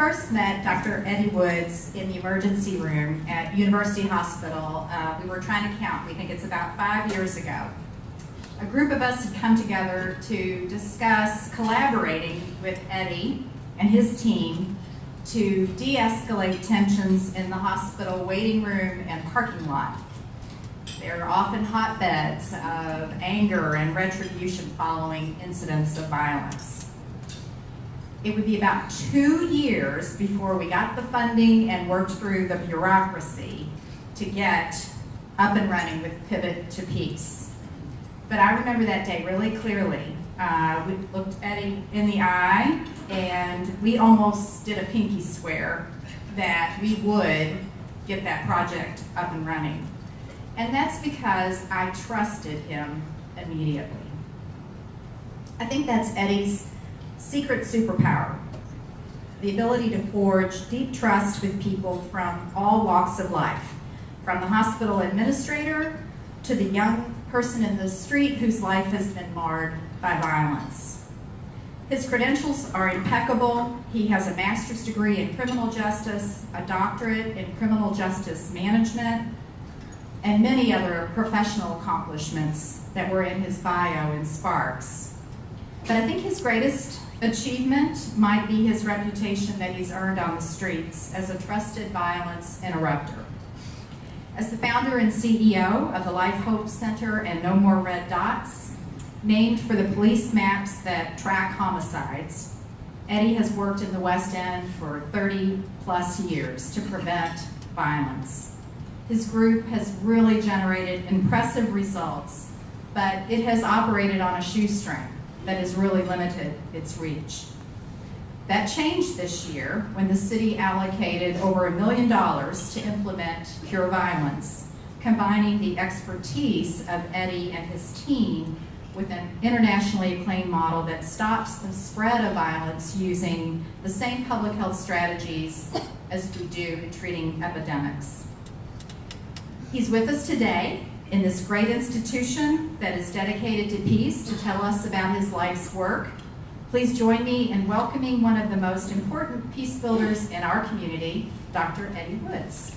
first met Dr. Eddie Woods in the emergency room at University Hospital. We were trying to count. We think it's about 5 years ago. A group of us had come together to discuss collaborating with Eddie and his team to de-escalate tensions in the hospital waiting room and parking lot. There are often hotbeds of anger and retribution following incidents of violence. It would be about 2 years before we got the funding and worked through the bureaucracy to get up and running with Pivot to Peace. But I remember that day really clearly. We looked Eddie in the eye and we almost did a pinky swear that we would get that project up and running. And that's because I trusted him immediately. I think that's Eddie's secret superpower, the ability to forge deep trust with people from all walks of life, from the hospital administrator to the young person in the street whose life has been marred by violence. His credentials are impeccable. He has a master's degree in criminal justice, a doctorate in criminal justice management, and many other professional accomplishments that were in his bio in Sparks. But I think his greatest achievement might be his reputation that he's earned on the streets as a trusted violence interrupter. As the founder and CEO of the Life Hope Center and No More Red Dots, named for the police maps that track homicides, Eddie has worked in the West End for 30+ years to prevent violence. His group has really generated impressive results, but it has operated on a shoestring that has really limited its reach. That changed this year when the city allocated over $1 million to implement Pure Violence, combining the expertise of Eddie and his team with an internationally acclaimed model that stops the spread of violence using the same public health strategies as we do in treating epidemics. He's with us today in this great institution that is dedicated to peace to tell us about his life's work. Please join me in welcoming one of the most important peace builders in our community, Dr. Eddie Woods.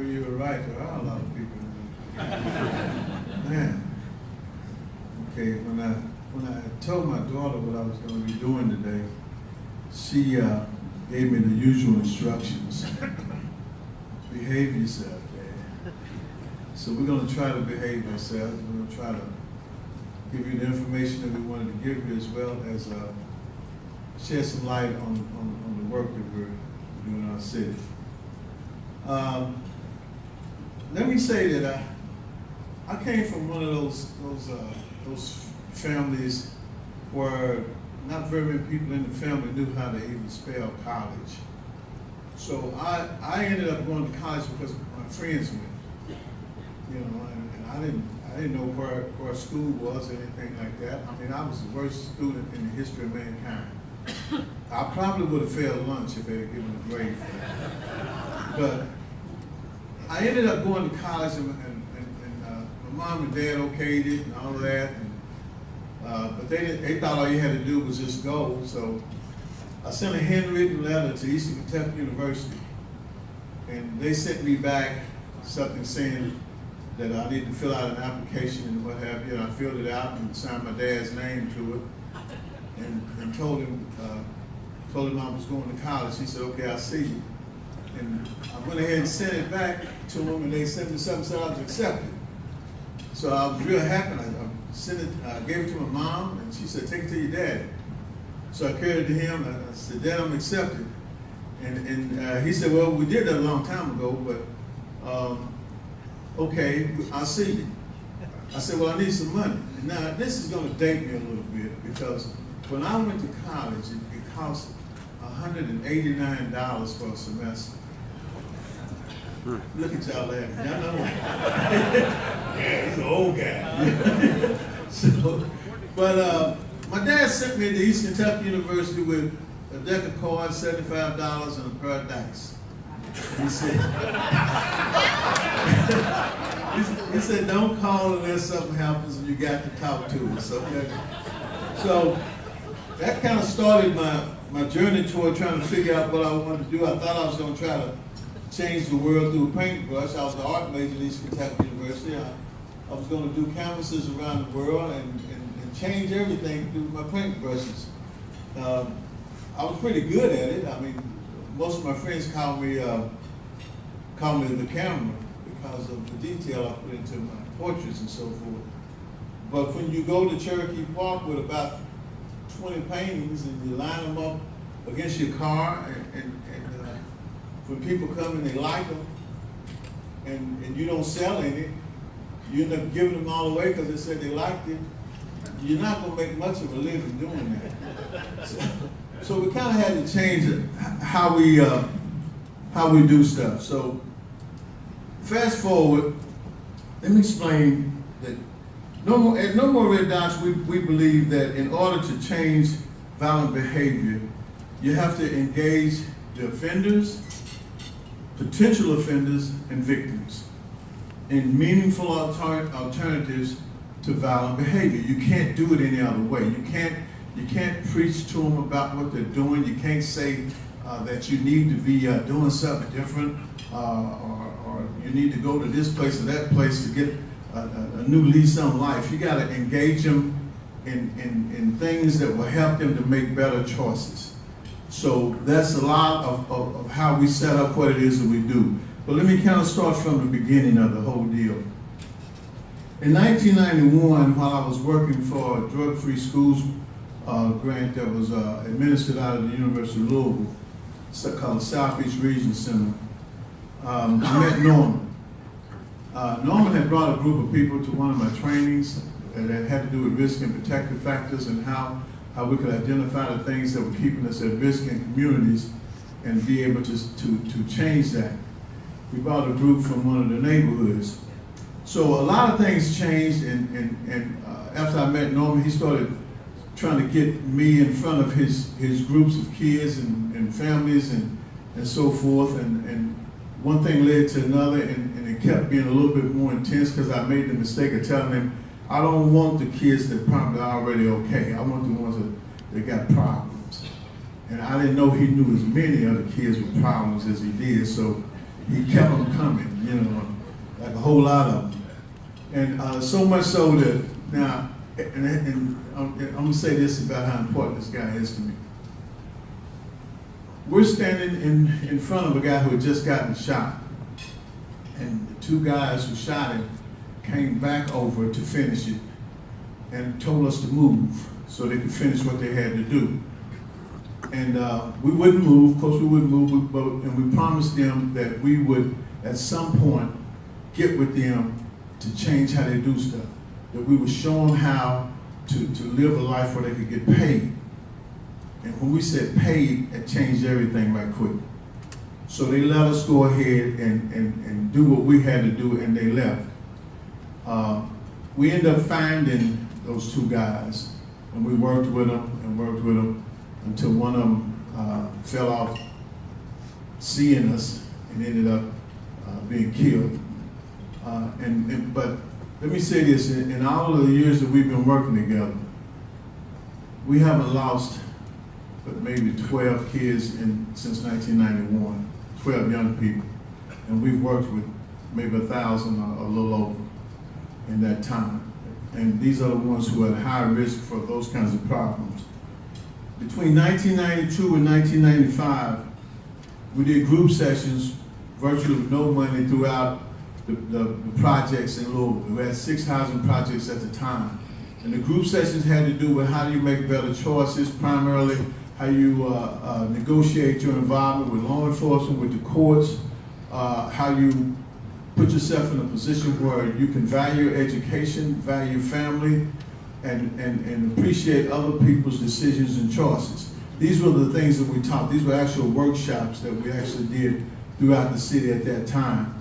You were right, there are a lot of people in there. Man. Okay, when I told my daughter what I was going to be doing today, she gave me the usual instructions. Behave yourself, Dad. So we're going to try to behave ourselves. We're going to try to give you the information that we wanted to give you, as well as shed some light on the work that we're doing in our city. Let me say that I came from one of those families where not very many people in the family knew how to even spell college. So I ended up going to college because my friends went, you know, and I didn't know where school was or anything like that. I mean, I was the worst student in the history of mankind. I probably would have failed lunch if they had given a grade for that. But I ended up going to college, and my mom and dad okayed it and all of that, but they thought all you had to do was just go. So I sent a handwritten letter to Eastern Kentucky University, and they sent me back something saying that I need to fill out an application and what have you. And I filled it out and signed my dad's name to it, and told him I was going to college. He said, "Okay, I'll see you." And I went ahead and sent it back to them, and they sent me something, said I was accepted. So I was real happy. I gave it to my mom, and she said, "Take it to your dad." So I carried it to him, and I said, "Dad, I'm accepted." And he said, "Well, we did that a long time ago, but okay, I'll see you." I said, "Well, I need some money." And now, this is going to date me a little bit, because when I went to college, it cost $189 for a semester. Look at y'all laughing. Y'all know. Yeah, he's an old guy. So, but my dad sent me to East Kentucky University with a deck of cards, $75, and a pair of dice. He said, he said, don't call unless something happens and you got to talk to us, okay? So that kind of started my journey toward trying to figure out what I wanted to do. I thought I was going to try to change the world through a paintbrush. I was an art major at East Kentucky University. I was going to do canvases around the world and change everything through my paintbrushes. I was pretty good at it. I mean, most of my friends call me the camera because of the detail I put into my portraits and so forth. But when you go to Cherokee Park with about 20 paintings and you line them up against your car, and when people come and they like them, and you don't sell any, you end up giving them all away because they said they liked it, you're not going to make much of a living doing that. So we kind of had to change it, how we do stuff. So fast forward, let me explain that at No More Red Dots, we believe that in order to change violent behavior, you have to engage the offenders, potential offenders, and victims in meaningful alternatives to violent behavior. You can't do it any other way. You can't preach to them about what they're doing. You can't say that you need to be doing something different, or you need to go to this place or that place to get a new lease on life. You got to engage them in things that will help them to make better choices. So that's a lot of how we set up what it is that we do. But let me kind of start from the beginning of the whole deal. In 1991, while I was working for a drug-free schools grant that was administered out of the University of Louisville, called the Southeast Region Center, I met Norman. Norman had brought a group of people to one of my trainings that had to do with risk and protective factors and how we could identify the things that were keeping us at risk in communities and be able to change that. We brought a group from one of the neighborhoods. So a lot of things changed, and after I met Norman, he started trying to get me in front of his groups of kids and families and so forth, and one thing led to another, and it kept being a little bit more intense because I made the mistake of telling him, I don't want the kids that probably are already okay. I want the ones that got problems. And I didn't know he knew as many other kids with problems as he did, so he kept them coming, you know, like a whole lot of them. And so much so that now, and I'm gonna say this about how important this guy is to me. We're standing in front of a guy who had just gotten shot. And the two guys who shot him came back over to finish it and told us to move so they could finish what they had to do. And we wouldn't move, of course we wouldn't move, and we promised them that we would at some point get with them to change how they do stuff. That we would show them how to live a life where they could get paid. And when we said paid, it changed everything right quick. So they let us go ahead and do what we had to do, and they left. We ended up finding those two guys, and we worked with them until one of them fell off seeing us and ended up being killed. But let me say this, in all of the years that we've been working together, we haven't lost but maybe 12 kids since 1991, 12 young people. And we've worked with maybe 1,000 or a little over in that time. And these are the ones who are at high risk for those kinds of problems. Between 1992 and 1995, we did group sessions virtually with no money throughout the projects in Louisville. We had 6 housing projects at the time. And the group sessions had to do with how do you make better choices, primarily how you negotiate your involvement with law enforcement, with the courts, how you put yourself in a position where you can value education, value family, and appreciate other people's decisions and choices. These were the things that we taught. These were actual workshops that we actually did throughout the city at that time.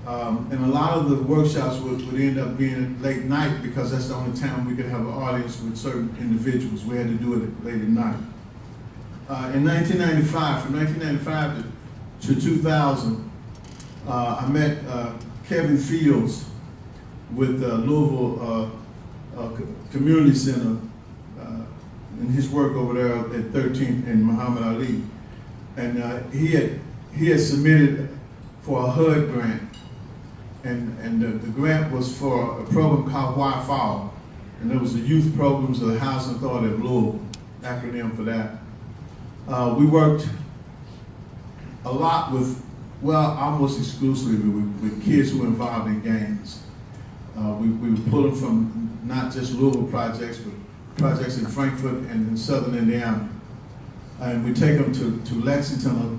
And a lot of the workshops would end up being late night because that's the only time we could have an audience with certain individuals. We had to do it late at night. In 1995, from 1995 to 2000, I met Kevin Fields with Louisville Community Center in his work over there at 13th and Muhammad Ali. And he had submitted for a HUD grant. And the grant was for a program called Why Fall. And it was the Youth Programs of the Housing Authority of Louisville, acronym for that. We worked a lot with, well, almost exclusively with kids who were involved in gangs. We would pull them from not just Louisville projects, but projects in Frankfurt and in southern Indiana. And we take them to Lexington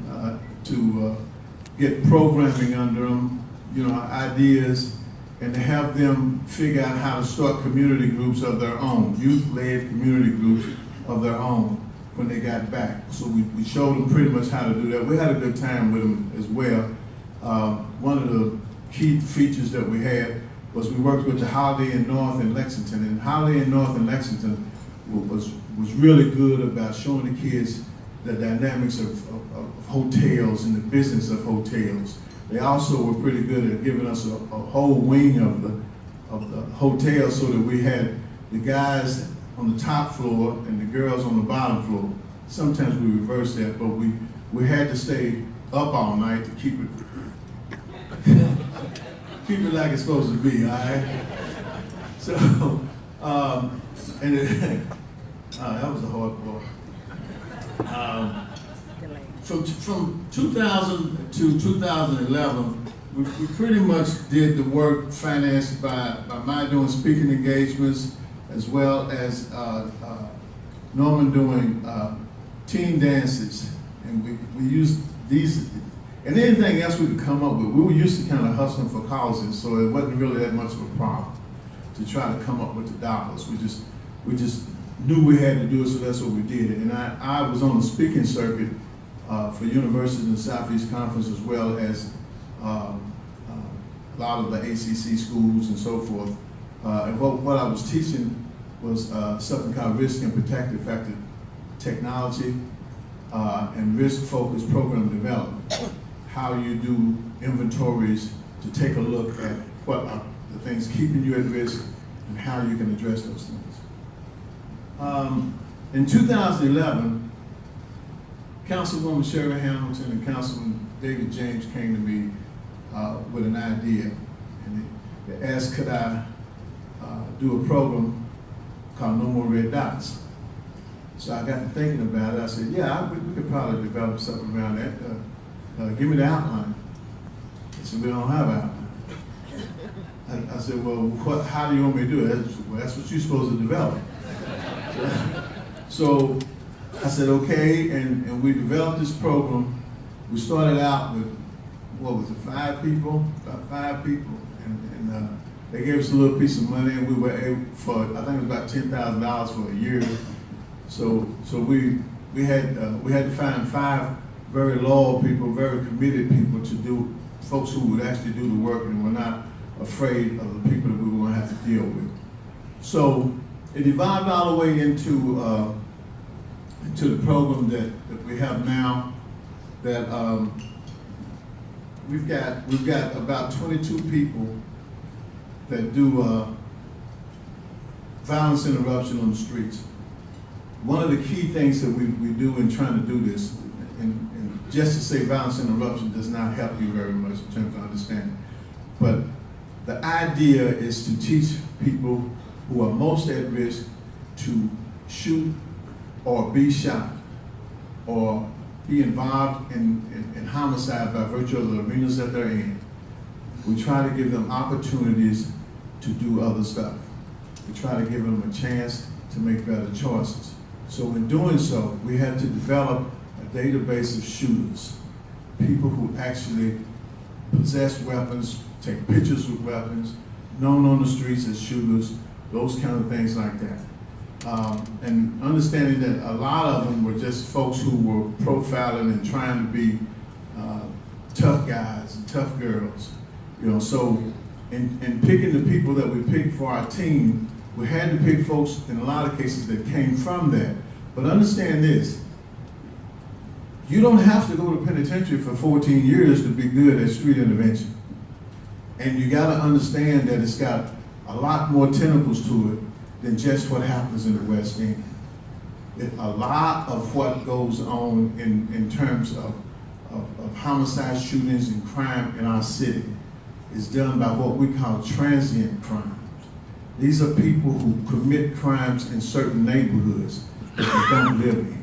to get programming under them, you know, ideas, and to have them figure out how to start community groups of their own, youth-led community groups of their own when they got back. So we showed them pretty much how to do that. We had a good time with them as well. One of the key features that we had was we worked with the Holiday Inn North in Lexington, and Holiday Inn North in Lexington was really good about showing the kids the dynamics of hotels and the business of hotels. They also were pretty good at giving us a whole wing of the hotel, so that we had the guys on the top floor and the girls on the bottom floor. Sometimes we reversed that, but we had to stay up all night to keep it like it's supposed to be, all right? So, that was a hard part. From 2000 to 2011, we pretty much did the work financed by my doing speaking engagements, as well as Norman doing team dances. And we used these, and anything else we could come up with. We were used to kind of hustling for causes, so it wasn't really that much of a problem to try to come up with the dollars. We just knew we had to do it, so that's what we did. And I was on the speaking circuit for universities in the Southeast Conference, as well as a lot of the ACC schools and so forth. And what I was teaching was something called risk and protective factor technology and risk-focused program development. How you do inventories to take a look at what are the things keeping you at risk and how you can address those things. In 2011, Councilwoman Sherry Hamilton and Councilman David James came to me with an idea, and they asked could I do a program called No More Red Dots. So I got to thinking about it. I said, yeah, we could probably develop something around that. Give me the outline. They said, we don't have an outline. I said, well, how do you want me to do it? Well, that's what you're supposed to develop. So I said, okay, and we developed this program. We started out with, what was it, 5 people? About 5 people. And they gave us a little piece of money, and we were able for, I think it was about $10,000 for a year. So we had to find 5 very loyal people, very committed people to do, folks who would actually do the work and were not afraid of the people that we were going to have to deal with. So it evolved all the way into the program that we have now. That we've got about 22 people that do violence interruption on the streets. One of the key things that we do in trying to do this, and just to say violence interruption does not help you very much in terms of understanding, but the idea is to teach people who are most at risk to shoot or be shot or be involved in homicide by virtue of the arenas that they're in. We try to give them opportunities to do other stuff. We try to give them a chance to make better choices. So in doing so, we had to develop a database of shooters, people who actually possess weapons, take pictures with weapons, known on the streets as shooters, those kind of things like that. And understanding that a lot of them were just folks who were profiling and trying to be tough guys and tough girls. You know, so in picking the people that we picked for our team, we had to pick folks in a lot of cases that came from that. But understand this, you don't have to go to penitentiary for 14 years to be good at street intervention. And you gotta understand that it's got a lot more tentacles to it than just what happens in the West End. A lot of what goes on in terms of homicide, shootings, and crime in our city is done by what we call transient crimes. These are people who commit crimes in certain neighborhoods that they don't live in.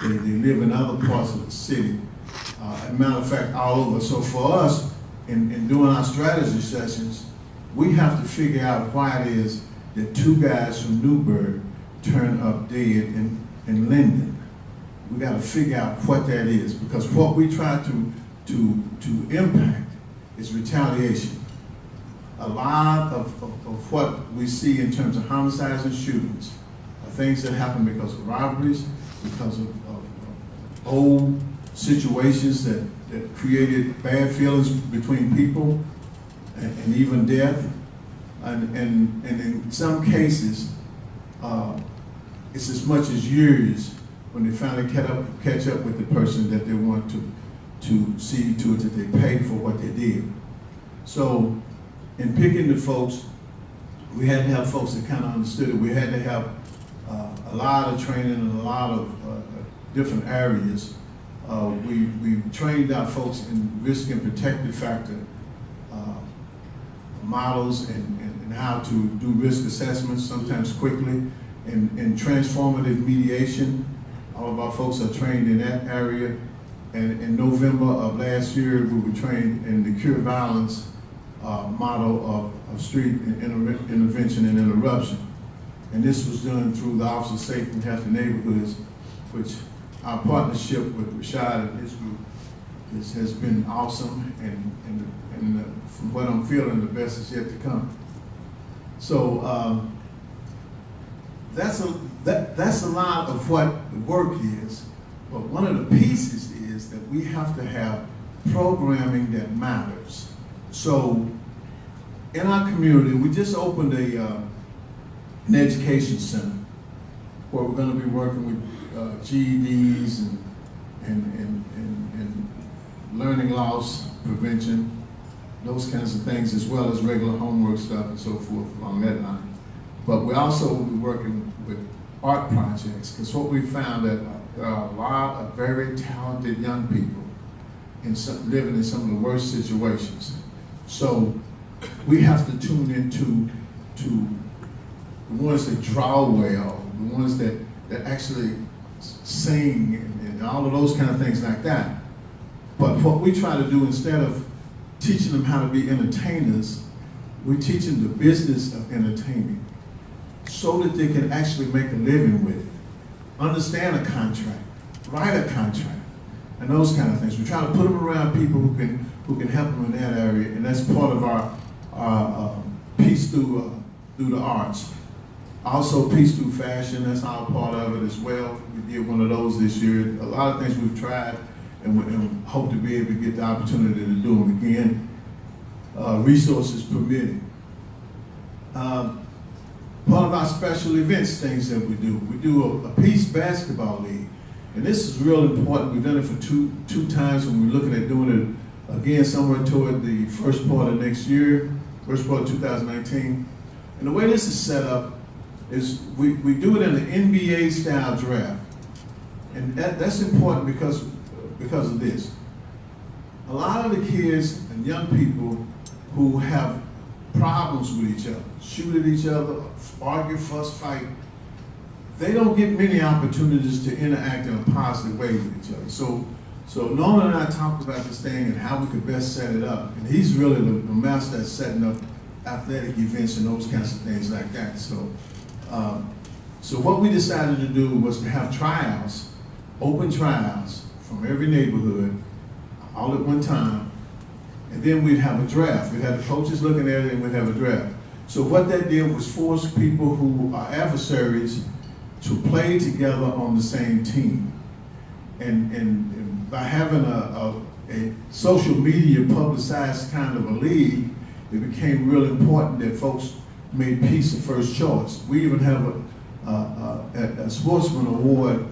They live in other parts of the city. As a matter of fact, all over. So for us, in doing our strategy sessions, we have to figure out why it is that 2 guys from Newburgh turn up dead in Linden. We got to figure out what that is, because what we try to impact is retaliation. A lot of what we see in terms of homicides and shootings are things that happen because of robberies, because of old situations that created bad feelings between people, and even death. And in some cases, it's as much as years when they finally catch up with the person that they want to see to it that they pay for what they did. So in picking the folks, we had to have folks that kind of understood it. We had to have a lot of training in a lot of different areas. We trained our folks in risk and protective factor models and how to do risk assessments, sometimes quickly, and transformative mediation. All of our folks are trained in that area. And in November of last year, we were trained in the cure violence model of street intervention and interruption. And this was done through the Office of Safety and Health in Neighborhoods, which our partnership with Rashad and his group has been awesome, and from what I'm feeling, the best is yet to come. So that's a lot of what the work is, but one of the pieces is that we have to have programming that matters. So in our community, we just opened an education center where we're going to be working with GEDs and learning loss prevention, those kinds of things, as well as regular homework stuff and so forth along that line. But we also will be working with art projects, because what we found that there are a lot of very talented young people living in some of the worst situations. So we have to tune into the ones that draw well, the ones that actually sing and all of those kind of things like that. But what we try to do, instead of teaching them how to be entertainers, we teach them the business of entertaining so that they can actually make a living with it, understand a contract, write a contract, and those kind of things. We try to put them around people who can help them in that area, and that's part of our piece through the arts. Also, peace through fashion, that's our part of it as well. We did one of those this year. A lot of things we've tried, and we hope to be able to get the opportunity to do them again, resources permitting. Part of our special events things that we do a peace basketball league. And this is real important. We've done it for two times, and we're looking at doing it again somewhere toward the first part of next year, first part of 2019. And the way this is set up is we do it in an NBA style draft. And that's important because of this. A lot of the kids and young people who have problems with each other, shoot at each other, argue, fuss, fight, they don't get many opportunities to interact in a positive way with each other. So Norman and I talked about this thing and how we could best set it up. And he's really the master at setting up athletic events and those kinds of things like that. So what we decided to do was to have tryouts, open tryouts from every neighborhood, all at one time, and then we'd have a draft. We'd have the coaches looking at it, and we'd have a draft. So what that did was force people who are adversaries to play together on the same team. And by having a social media publicized kind of a league, it became real important that folks made peace the first choice. We even have a sportsman award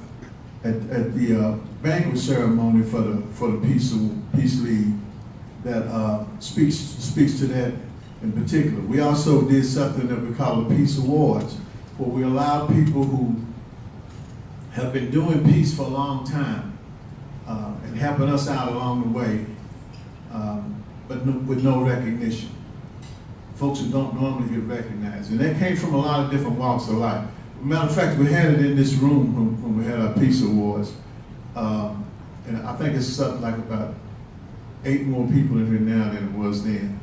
at the banquet ceremony for the Peace League that speaks to that in particular. We also did something that we call the Peace Awards, where we allow people who have been doing peace for a long time and helping us out along the way, but with no recognition. Folks who don't normally get recognized. And that came from a lot of different walks of life. Matter of fact, we had it in this room when we had our Peace Awards. And I think it's something like about 8 more people in here now than it was then.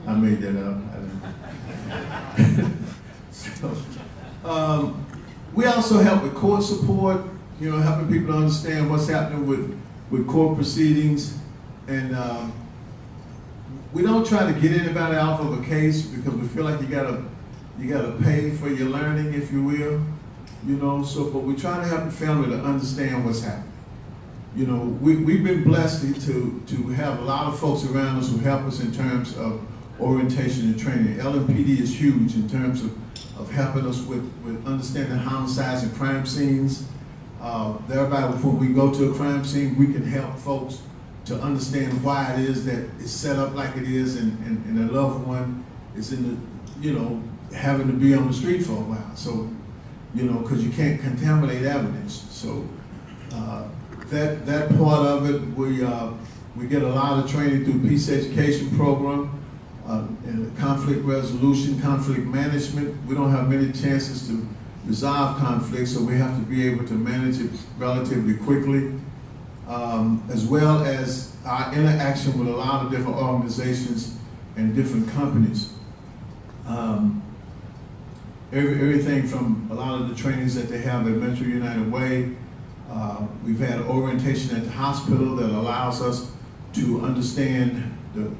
I made that up. So, we also help with court support, you know, helping people understand what's happening with court proceedings. And we don't try to get anybody off of a case because we feel like you gotta pay for your learning, if you will, you know. So, but we try to help the family to understand what's happening. You know, we've been blessed to have a lot of folks around us who help us in terms of orientation and training. LMPD is huge in terms of helping us with understanding homicides and crime scenes. Thereby, when we go to a crime scene, we can help folks to understand why it is that it's set up like it is, and a loved one is in the, you know, having to be on the street for a while. So, you know, because you can't contaminate evidence. So that part of it, we get a lot of training through peace education program, and conflict resolution, conflict management. We don't have many chances to resolve conflict, so we have to be able to manage it relatively quickly, as well as our interaction with a lot of different organizations and different companies. Everything from a lot of the trainings that they have at Metro United Way. We've had orientation at the hospital that allows us to understand the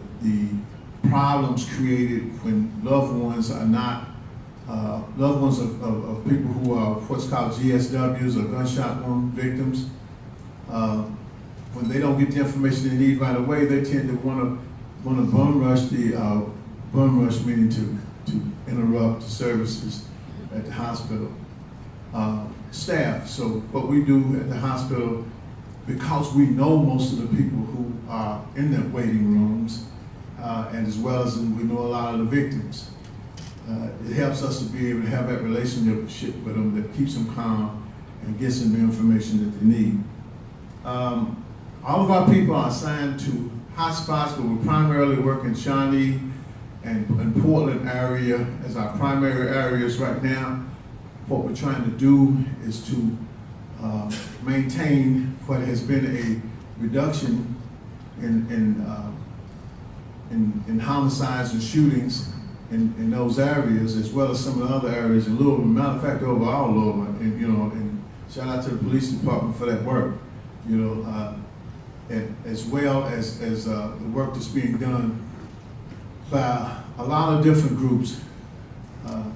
problems created when loved ones are not, loved ones of people who are what's called GSWs or gunshot wound victims. When they don't get the information they need right away, they tend to want to bum rush meaning to interrupt the services at the hospital staff. So what we do at the hospital, because we know most of the people who are in the waiting rooms, and as well as we know a lot of the victims, it helps us to be able to have that relationship with them that keeps them calm and gets them the information that they need. All of our people are assigned to hotspots, but we primarily work in Shawnee and Portland area as our primary areas right now. What we're trying to do is to maintain what has been a reduction in homicides and shootings in those areas, as well as some of the other areas in Louisville. Matter of fact, overall Louisville, and you know, and shout out to the police department for that work. You know, as well as the work that's being done by a lot of different groups,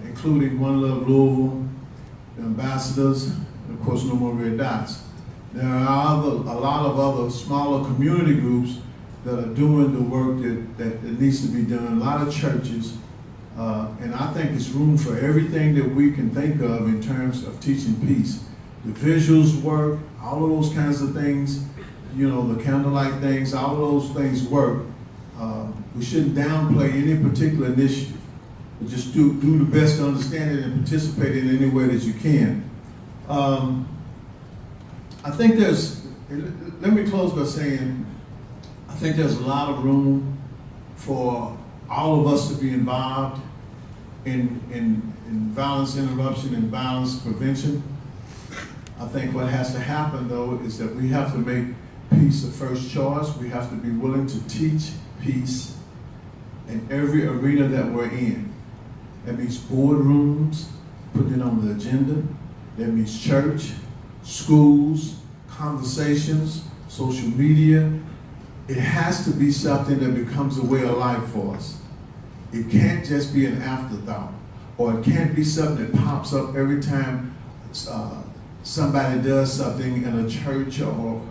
including One Love Louisville, the Ambassadors, and of course No More Red Dots. There are a lot of other smaller community groups that are doing the work that needs to be done, a lot of churches, and I think it's room for everything that we can think of in terms of teaching peace. The visuals work, all of those kinds of things, you know, the candlelight things, all of those things work. We shouldn't downplay any particular initiative, but just do the best to understand it and participate in any way that you can. I think let me close by saying, I think there's a lot of room for all of us to be involved in violence interruption and violence prevention. I think what has to happen, though, is that we have to make peace the first choice. We have to be willing to teach peace in every arena that we're in. That means boardrooms, putting it on the agenda. That means church, schools, conversations, social media. It has to be something that becomes a way of life for us. It can't just be an afterthought, or it can't be something that pops up every time somebody does something in a church or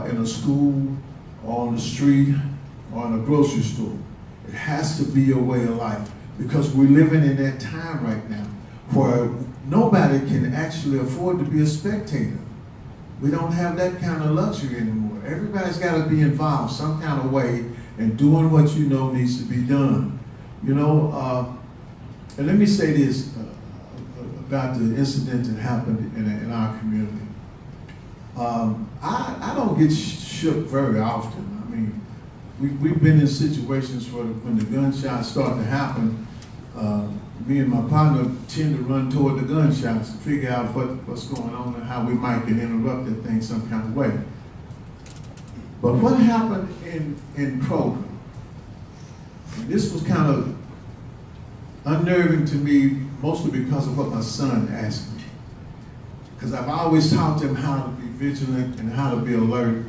in a school or on the street, or in a grocery store. It has to be your way of life, because we're living in that time right now where nobody can actually afford to be a spectator. We don't have that kind of luxury anymore. Everybody's got to be involved some kind of way in doing what you know needs to be done. You know, and let me say this about the incident that happened in our community. I don't get shook very often. I mean, we've been in situations where when the gunshots start to happen, me and my partner tend to run toward the gunshots to figure out what's going on and how we might get interrupted things some kind of way. But what happened in Kroger, and this was kind of unnerving to me, mostly because of what my son asked me. Because I've always taught them how to be vigilant and how to be alert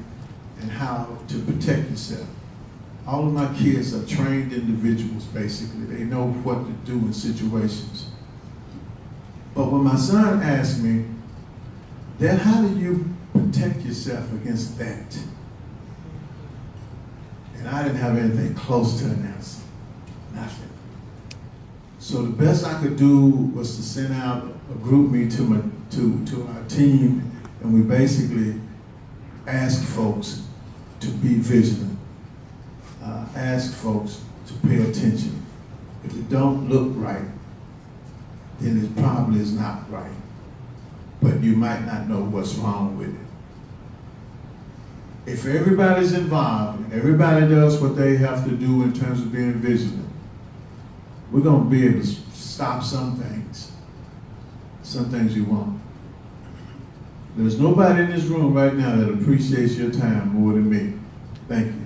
and how to protect yourself. All of my kids are trained individuals, basically. They know what to do in situations. But when my son asked me, Dad, how do you protect yourself against that? And I didn't have anything close to an answer. Nothing. So the best I could do was to send out a group me to our team, and we basically asked folks to be vigilant. Ask folks to pay attention. If it don't look right, then it probably is not right. But you might not know what's wrong with it. If everybody's involved, and everybody does what they have to do in terms of being vigilant, we're going to be able to stop some things you won't. There's nobody in this room right now that appreciates your time more than me. Thank you.